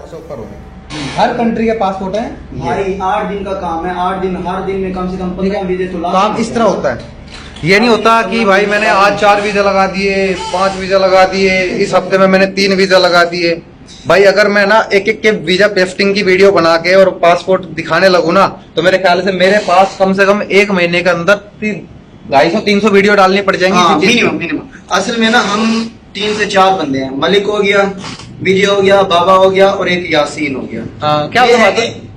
से ऊपर हो गए। हर कंट्री के पासपोर्ट है भाई 8 दिन का काम है, 8 दिन, हर दिन में कम से कम 15 वीजे तो काम इस तरह होता है। ये नहीं होता कि भाई मैंने आज 4 वीजा लगा दिए, 5 वीजा लगा दिए, इस हफ्ते में मैंने 3 वीजा लगा दिए। भाई अगर मैं ना एक एक के वीजा पेस्टिंग की वीडियो बना के और पासपोर्ट दिखाने लगूं ना, तो मेरे ख्याल से मेरे पास कम से कम 1 महीने के अंदर 250-300 वीडियो डालनी पड़ जाएंगी। हाँ, मिनिमम। असल में ना हम 3 से 4 बंदे हैं। मलिक हो गया, विजय हो गया, बाबा हो गया और एक यासीन हो गया। क्या हुआ?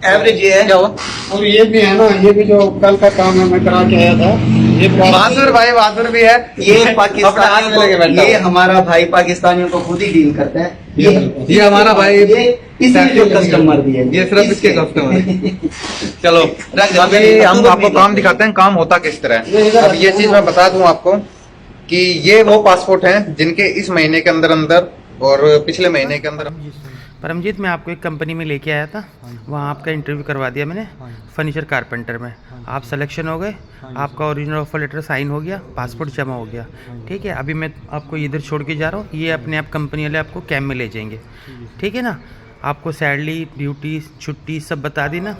एवरेज ये है। क्या हुआ? और ये भी है ना, ये भी जो कल का काम है मैं करा के आया था, ये बहादुर भाई बहादुर भी है। ये पाकिस्तानियों को, ये हमारा भाई पाकिस्तानियों को खुद ही डील करता है। ये हमारा भाई, इसलिए कस्टमर भी है, ये सिर्फ इसके कस्टमर है। चलो अभी हम आपको काम दिखाते हैं, काम होता किस तरह है। अब ये चीज मैं बता दूं आपको कि ये वो पासपोर्ट हैं जिनके इस महीने के अंदर अंदर और पिछले महीने के अंदर। परमजीत, मैं आपको एक कंपनी में लेके आया था, वहाँ आपका इंटरव्यू करवा दिया मैंने, फर्नीचर कारपेंटर में। आप सिलेक्शन हो गए, आपका ओरिजिनल ऑफर लेटर साइन हो गया, पासपोर्ट जमा हो गया। ठीक है, अभी मैं आपको इधर छोड़ के जा रहा हूँ, ये अपने आप कंपनी वाले आपको कैम्प में ले जाएंगे। ठीक है ना, आपको सैलरी, ड्यूटी, छुट्टी सब बता दी ना।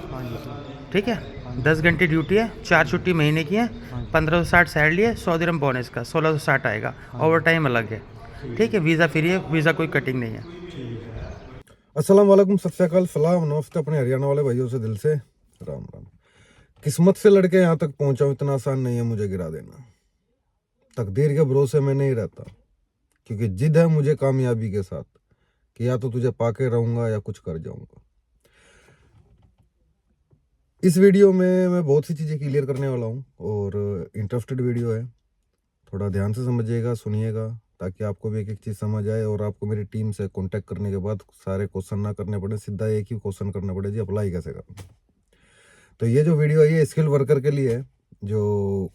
ठीक है, 10 घंटे ड्यूटी है, 4 छुट्टी महीने की है, 1560 सैलरी है, 100 दिरहम बोनस का 1660 आएगा, ओवर टाइम अलग है। ठीक है, वीज़ा फ्री है, वीज़ा कोई कटिंग नहीं है। अस्सलाम वालेकुम, सत श्री अकाल, सलाम नमस्ते अपने हरियाणा वाले भाइयों से दिल से राम राम। किस्मत से लड़के यहाँ तक पहुंचा हूं, इतना आसान नहीं है मुझे गिरा देना। तकदीर के भरोसे में नहीं रहता, क्योंकि जिद है मुझे कामयाबी के साथ कि या तो तुझे पाके रहूंगा या कुछ कर जाऊंगा। इस वीडियो में मैं बहुत सी चीज़ें क्लियर करने वाला हूँ और इंटरेस्टेड वीडियो है, थोड़ा ध्यान से समझिएगा, सुनिएगा, ताकि आपको भी एक एक चीज़ समझ आए और आपको मेरी टीम से कांटेक्ट करने के बाद सारे क्वेश्चन ना करने पड़े, सीधा एक ही क्वेश्चन करना पड़े, जी अप्लाई कैसे करना। तो ये जो वीडियो है ये स्किल वर्कर के लिए है, जो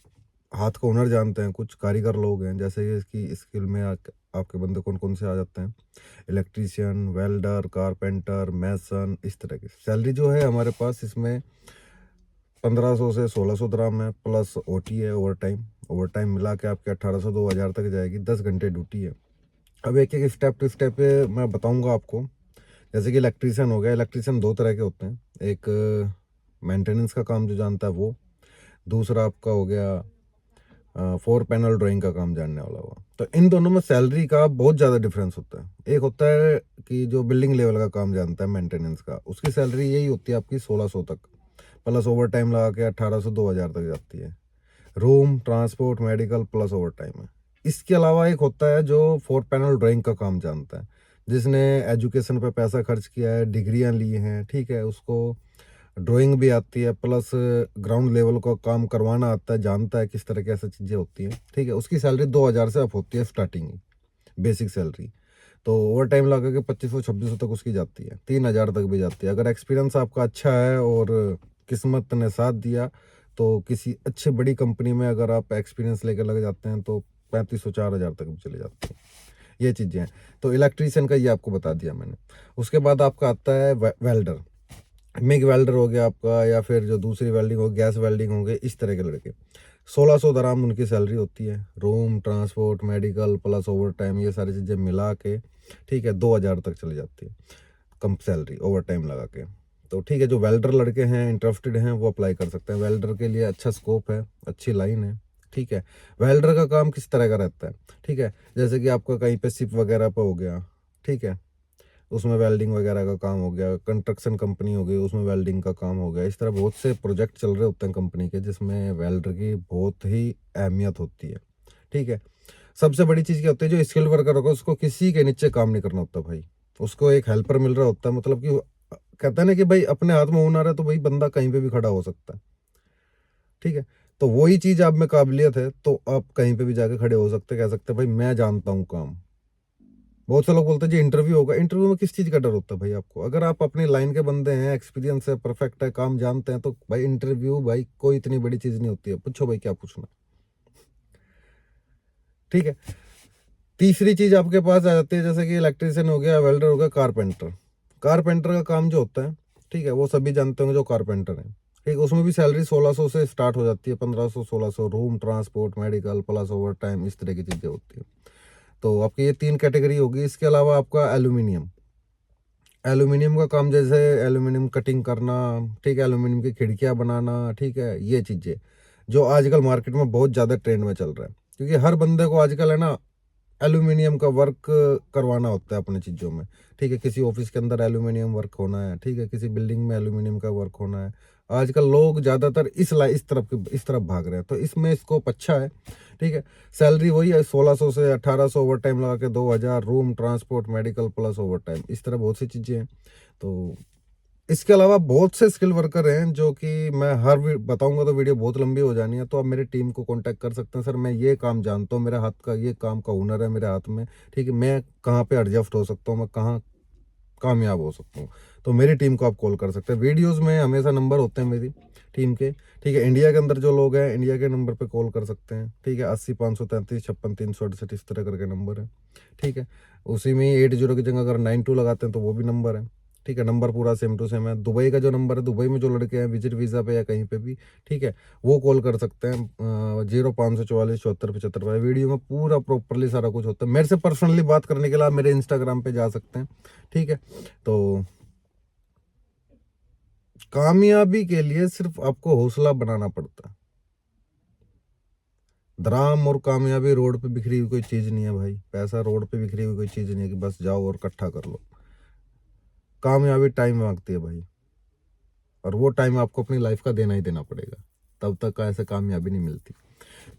हाथ का हुनर जानते हैं, कुछ कारीगर लोग हैं, जैसे कि इसकी स्किल में आपके बंदे कौन कौन से आ जाते हैं, इलेक्ट्रीशियन, वेल्डर, कारपेंटर, मैसन, इस तरह की। सैलरी जो है हमारे पास इसमें 1500 से 1600 दिरहम है, प्लस ओटी है, ओवर टाइम मिला के आपके 1800 2000 तक जाएगी। 10 घंटे ड्यूटी है। अब एक एक स्टेप टू स्टेप पे मैं बताऊंगा आपको। जैसे कि इलेक्ट्रीशियन हो गया, इलेक्ट्रीशियन 2 तरह के होते हैं, एक मेंटेनेंस का काम जो जानता है वो, दूसरा आपका हो गया 4 पैनल ड्राइंग का काम जानने वाला हुआ। तो इन दोनों में सैलरी का बहुत ज़्यादा डिफरेंस होता है। एक होता है कि जो बिल्डिंग लेवल का काम जानता है मेंटेनेंस का, उसकी सैलरी यही होती है आपकी 1600 तक, प्लस ओवर टाइम लगा के 1800 2000 तक जाती है। Room, transport, medical plus over time है। इसके अलावा एक होता है जो 4 पैनल ड्राइंग का काम जानता है, जिसने एजुकेशन पे पैसा खर्च किया है, डिग्रियां ली हैं, ठीक है, उसको ड्राइंग भी आती है, प्लस ग्राउंड लेवल का काम करवाना आता है, जानता है किस तरह की ऐसी चीज़ें होती हैं, ठीक है। उसकी सैलरी 2000 से अप होती है स्टार्टिंग, बेसिक सैलरी। तो ओवर टाइम लगा के 2500-2600 तक उसकी जाती है, 3000 तक भी जाती है। अगर एक्सपीरियंस आपका अच्छा है और किस्मत ने साथ दिया तो किसी अच्छी बड़ी कंपनी में अगर आप एक्सपीरियंस लेकर लग जाते हैं तो 3500-4000 तक भी चले जाते हैं। ये चीज़ें हैं। तो इलेक्ट्रीशियन का ये आपको बता दिया मैंने। उसके बाद आपका आता है वेल्डर, मिग वेल्डर हो गया आपका, या फिर जो दूसरी वेल्डिंग हो, गैस वेल्डिंग हो गए, इस तरह के लड़के 1600 दिरहम उनकी सैलरी होती है। Room, transport, medical plus over time, ये सारी चीज़ें मिला के, ठीक है, 2000 तक चली जाती है कम सैलरी ओवर टाइम लगा के। तो ठीक है, जो वेल्डर लड़के हैं, इंटरेस्टेड हैं, वो अप्लाई कर सकते हैं। वेल्डर के लिए अच्छा स्कोप है, अच्छी लाइन है, ठीक है। वेल्डर का काम किस तरह का रहता है, ठीक है, जैसे कि आपका कहीं पे शिप वगैरह पे हो गया, ठीक है, उसमें वेल्डिंग वगैरह का काम हो गया, कंस्ट्रक्शन कंपनी हो गई, उसमें वेल्डिंग का काम हो गया। इस तरह बहुत से प्रोजेक्ट चल रहे होते हैं कंपनी के, जिसमें वेल्डर की बहुत ही अहमियत होती है, ठीक है। सबसे बड़ी चीज़ क्या होती है, जो स्किल वर्कर होगा उसको किसी के नीचे काम नहीं करना होता भाई, उसको एक हेल्पर मिल रहा होता है। मतलब कि कहता है ना कि भाई अपने हाथ में हुनर है तो भाई बंदा कहीं पे भी खड़ा हो सकता है, ठीक है। तो वही चीज़ आप में काबिलियत है तो आप कहीं पे भी जाके खड़े हो सकते, कह सकते हैं भाई मैं जानता हूँ काम। बहुत से लोग बोलते हैं जी इंटरव्यू होगा, इंटरव्यू में किस चीज़ का डर होता है भाई आपको? अगर आप अपनी लाइन के बंदे हैं, एक्सपीरियंस है, परफेक्ट है, काम जानते हैं, तो भाई इंटरव्यू भाई कोई इतनी बड़ी चीज़ नहीं होती है। पूछो भाई क्या पूछना, ठीक है। तीसरी चीज़ आपके पास आ जाती है, जैसे कि इलेक्ट्रीशियन हो गया, वेल्डर हो गया, कारपेंटर। कारपेंटर का काम जो होता है, ठीक है, वो सभी जानते होंगे जो कारपेंटर है, ठीक। उसमें भी सैलरी 1600 से स्टार्ट हो जाती है, 1500-1600, room, transport, medical plus over time, इस तरह की चीज़ें होती है। तो आपकी ये 3 कैटेगरी होगी। इसके अलावा आपका एल्यूमिनियम, एल्यूमिनियम का काम, जैसे एल्यूमिनियम कटिंग करना, ठीक है, एल्यूमिनियम की खिड़कियाँ बनाना, ठीक है, ये चीज़ें जो आजकल मार्केट में बहुत ज़्यादा ट्रेंड में चल रहा है, क्योंकि हर बंदे को आजकल है ना एल्यूमिनियम का वर्क करवाना होता है अपने चीज़ों में, ठीक है, किसी ऑफिस के अंदर एल्यूमिनियम वर्क होना है, ठीक है, किसी बिल्डिंग में एल्यूमिनियम का वर्क होना है। आजकल लोग ज़्यादातर इस तरफ भाग रहे हैं, तो इसमें स्कोप अच्छा है, ठीक है। सैलरी वही है 1600 से 1800, ओवर टाइम लगा के 2000, room transport medical plus over time, इस तरह बहुत सी चीज़ें हैं। तो इसके अलावा बहुत से स्किल वर्कर हैं जो कि मैं बताऊंगा तो वीडियो बहुत लंबी हो जानी है, तो आप मेरी टीम को कांटेक्ट कर सकते हैं। सर मैं ये काम जानता हूँ, मेरे हाथ का ये काम का हुनर है मेरे हाथ में, ठीक है, मैं कहाँ पे एडजस्ट हो सकता हूँ, मैं कहाँ कामयाब हो सकता हूँ, तो मेरी टीम को आप कॉल कर सकते हैं। वीडियोस में हमेशा नंबर होते हैं मेरी टीम के, ठीक है। इंडिया के अंदर जो लोग हैं इंडिया के नंबर पे कॉल कर सकते हैं, ठीक है, 80 533 56 368 इस तरह करके नंबर है, ठीक है। उसी में 80 की जगह अगर 92 लगाते हैं तो वो भी नंबर है, ठीक है। नंबर पूरा सेम टू सेम है। दुबई का जो नंबर है, दुबई में जो लड़के हैं विजिट वीज़ा पे या कहीं पे भी, ठीक है, वो कॉल कर सकते हैं 0544 74 75। वीडियो में पूरा प्रॉपरली सारा कुछ होता है। मेरे से पर्सनली बात करने के लिए आप मेरे इंस्टाग्राम पे जा सकते हैं, ठीक है। तो कामयाबी के लिए सिर्फ आपको हौसला बनाना पड़ता है। धराम और कामयाबी रोड पे बिखरी हुई कोई चीज़ नहीं है भाई, पैसा रोड पे बिखरी हुई कोई चीज़ नहीं है कि बस जाओ और इकट्ठा कर लो। कामयाबी टाइम मांगती है भाई, और वो टाइम आपको अपनी लाइफ का देना ही देना पड़ेगा, तब तक का ऐसे कामयाबी नहीं मिलती।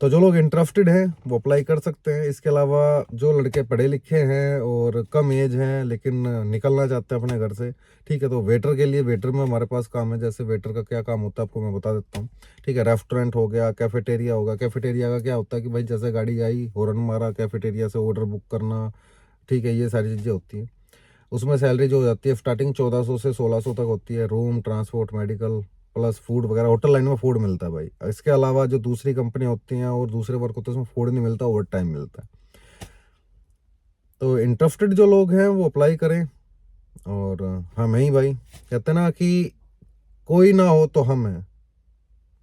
तो जो लोग इंटरेस्टेड हैं वो अप्लाई कर सकते हैं। इसके अलावा जो लड़के पढ़े लिखे हैं और कम एज हैं लेकिन निकलना चाहते हैं अपने घर से, ठीक है, तो वेटर के लिए, वेटर में हमारे पास काम है। जैसे वेटर का क्या काम होता है आपको मैं बता देता हूँ, ठीक है। रेस्टोरेंट हो गया, कैफेटेरिया होगा। कैफेटेरिया का क्या होता है कि भाई जैसे गाड़ी आई, हॉर्न मारा, कैफेटेरिया से ऑर्डर बुक करना, ठीक है, ये सारी चीज़ें होती हैं। उसमें सैलरी जो हो जाती है स्टार्टिंग 1400 से 1600 तक होती है। Room transport medical plus food वगैरह, होटल लाइन में फूड मिलता है भाई। इसके अलावा जो दूसरी कंपनी होती हैं और दूसरे वर्क होते हैं उसमें फूड नहीं मिलता, ओवर टाइम मिलता है। तो इंटरेस्टेड जो लोग हैं वो अप्लाई करें। और हाँ, मैं ही भाई कहते हैं ना कि कोई ना हो तो हम हैं,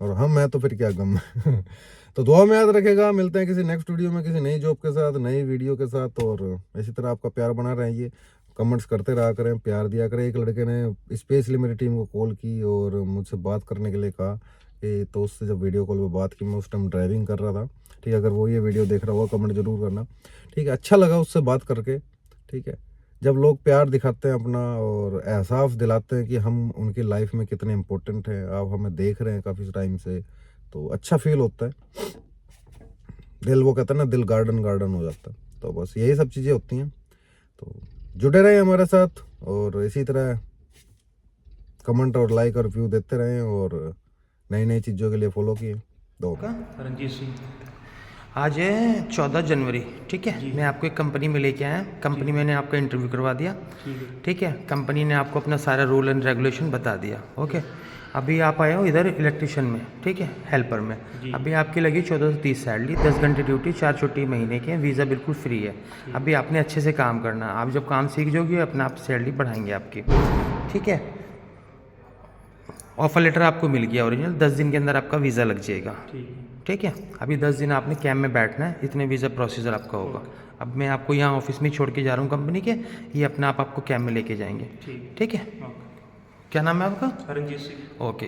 और हम हैं तो फिर क्या गम है। तो दुआ में याद रखेगा। मिलते हैं किसी नेक्स्ट वीडियो में, किसी नई जॉब के साथ, नई वीडियो के साथ। और इसी तरह आपका प्यार बना रहिए, कमेंट्स करते रहा करें, प्यार दिया करें। एक लड़के ने स्पेशली मेरी टीम को कॉल की और मुझसे बात करने के लिए कहा कि, तो उससे जब वीडियो कॉल पे बात की, मैं उस टाइम ड्राइविंग कर रहा था, ठीक है। अगर वो ये वीडियो देख रहा होगा कमेंट जरूर करना, ठीक है। अच्छा लगा उससे बात करके, ठीक है। जब लोग प्यार दिखाते हैं अपना और एहसास दिलाते हैं कि हम उनकी लाइफ में कितने इम्पोर्टेंट हैं, आप हमें देख रहे हैं काफ़ी टाइम से, तो अच्छा फील होता है। दिल, वो कहते हैं ना, दिल गार्डन गार्डन हो जाता है। तो बस यही सब चीज़ें होती हैं। तो जुड़े रहें हमारे साथ और इसी तरह कमेंट और लाइक और व्यू देते रहें, और नई नई चीज़ों के लिए फॉलो किए। दो रणजीत सिंह। आज है 14 जनवरी, ठीक है। मैं आपको एक कंपनी में लेके आया। कंपनी मैंने आपका इंटरव्यू करवा दिया, ठीक है। कंपनी ने आपको अपना सारा रूल एंड रेगुलेशन बता दिया, ओके। अभी आप आए हो इधर इलेक्ट्रिशियन में, ठीक है, हेल्पर में। अभी आपकी लगी 14 से 30 सैलरी, 10 घंटे ड्यूटी, 4 छुट्टी महीने के, वीज़ा बिल्कुल फ्री है। अभी आपने अच्छे से काम करना। आप जब काम सीख जाओगे अपना आप सैलरी बढ़ाएंगे आपकी, ठीक है। ऑफर लेटर आपको मिल गया ओरिजिनल, 10 दिन के अंदर आपका वीज़ा लग जाएगा, ठीक है। अभी 10 दिन आपने कैंप में बैठना है, इतने वीज़ा प्रोसीजर आपका होगा। अब मैं आपको यहाँ ऑफिस में छोड़ के जा रहा हूँ कंपनी के, ये अपना आप आपको कैंप में लेके जाएंगे, ठीक है। क्या नाम है आपका? रणजीत सिंह। ओके।